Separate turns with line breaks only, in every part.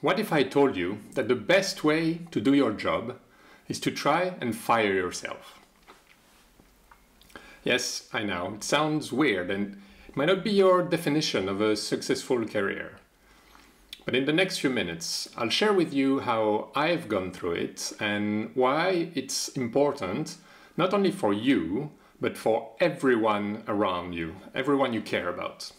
What if I told you that the best way to do your job is to try and fire yourself? Yes, I know, it sounds weird and it might not be your definition of a successful career. But in the next few minutes, I'll share with you how I've gone through it and why it's important, not only for you, but for everyone around you, everyone you care about.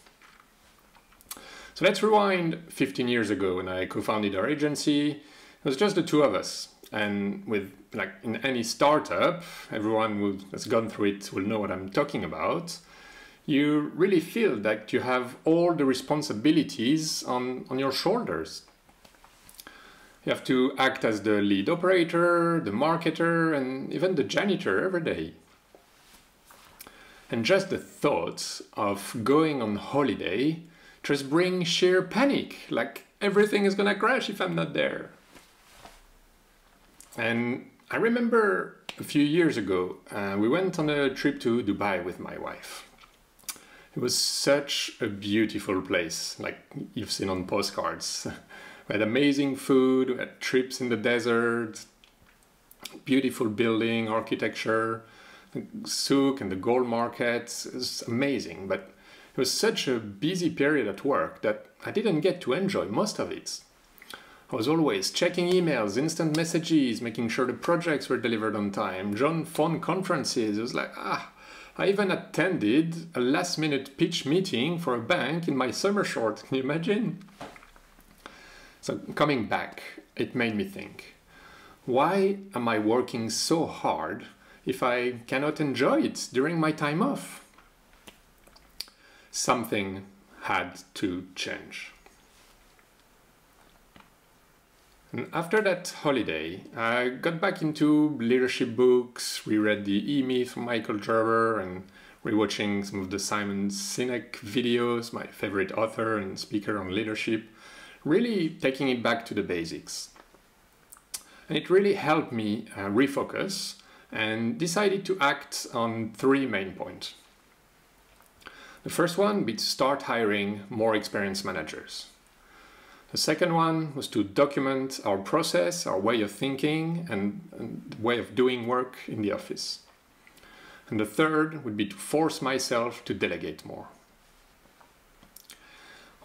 So let's rewind 15 years ago when I co-founded our agency. It was just the two of us. And with, like in any startup, everyone who has gone through it will know what I'm talking about. You really feel that you have all the responsibilities on your shoulders. You have to act as the lead operator, the marketer, and even the janitor every day. And just the thought of going on holiday just brings sheer panic, like everything is gonna crash if I'm not there. And I remember a few years ago, we went on a trip to Dubai with my wife. It was such a beautiful place, like you've seen on postcards. We had amazing food, we had trips in the desert, beautiful building, architecture, the souk and the gold markets. It was amazing, but it was such a busy period at work that I didn't get to enjoy most of it. I was always checking emails, instant messages, making sure the projects were delivered on time, joined phone conferences. It was like, I even attended a last-minute pitch meeting for a bank in my summer short. Can you imagine? So coming back, it made me think, why am I working so hard if I cannot enjoy it during my time off? Something had to change. And after that holiday, I got back into leadership books, reread the E-Myth from Michael Gerber, and rewatching some of the Simon Sinek videos, my favorite author and speaker on leadership, really taking it back to the basics. And it really helped me refocus and decided to act on three main points. The first one would be to start hiring more experienced managers. The second one was to document our process, our way of thinking, and way of doing work in the office. And the third would be to force myself to delegate more.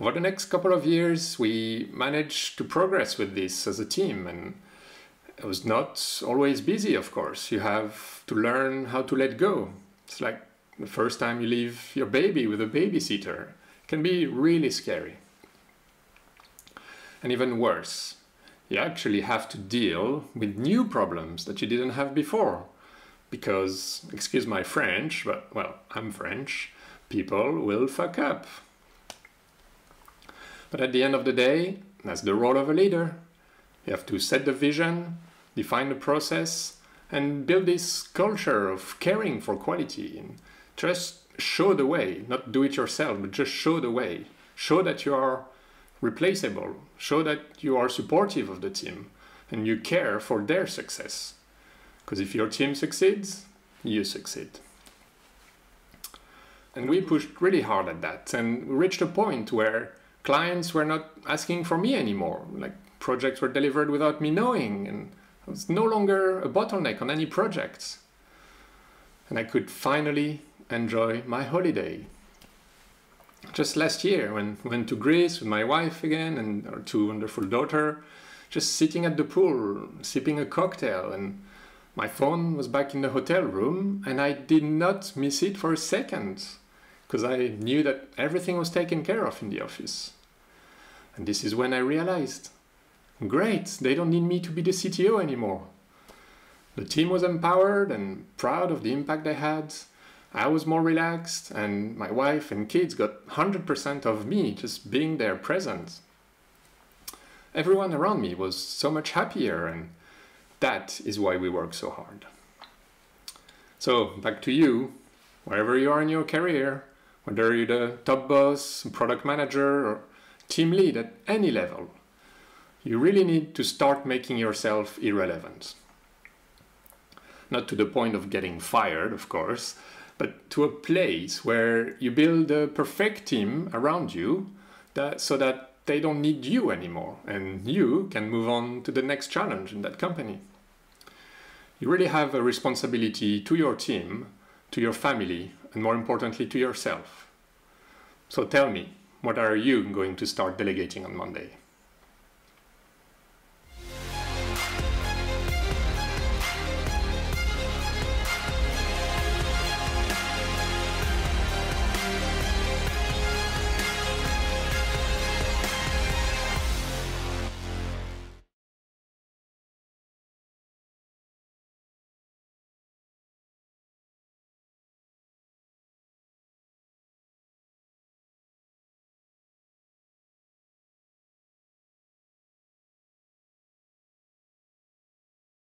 Over the next couple of years, we managed to progress with this as a team, and it was not always busy, of course. You have to learn how to let go. It's like the first time you leave your baby with a babysitter. It can be really scary. And even worse, you actually have to deal with new problems that you didn't have before. Because, excuse my French, but, well, I'm French, people will fuck up. But at the end of the day, that's the role of a leader. You have to set the vision, define the process, and build this culture of caring for quality. And just show the way, not do it yourself, but just show the way. Show that you are replaceable. Show that you are supportive of the team and you care for their success. Because if your team succeeds, you succeed. And we pushed really hard at that, and we reached a point where clients were not asking for me anymore. Like, projects were delivered without me knowing, and I was no longer a bottleneck on any projects. And I could finally enjoy my holiday. Just last year, when I went to Greece with my wife again and our two wonderful daughters, just sitting at the pool, sipping a cocktail, and my phone was back in the hotel room, and I did not miss it for a second, because I knew that everything was taken care of in the office. And this is when I realized, great, they don't need me to be the CTO anymore. The team was empowered and proud of the impact they had. I was more relaxed, and my wife and kids got 100% of me just being there present. Everyone around me was so much happier, and that is why we work so hard. So back to you, wherever you are in your career, whether you're the top boss, product manager, or team lead at any level, you really need to start making yourself irrelevant. Not to the point of getting fired, of course, but to a place where you build a perfect team around you so that they don't need you anymore, and you can move on to the next challenge in that company. You really have a responsibility to your team, to your family, and more importantly, to yourself. So tell me, what are you going to start delegating on Monday?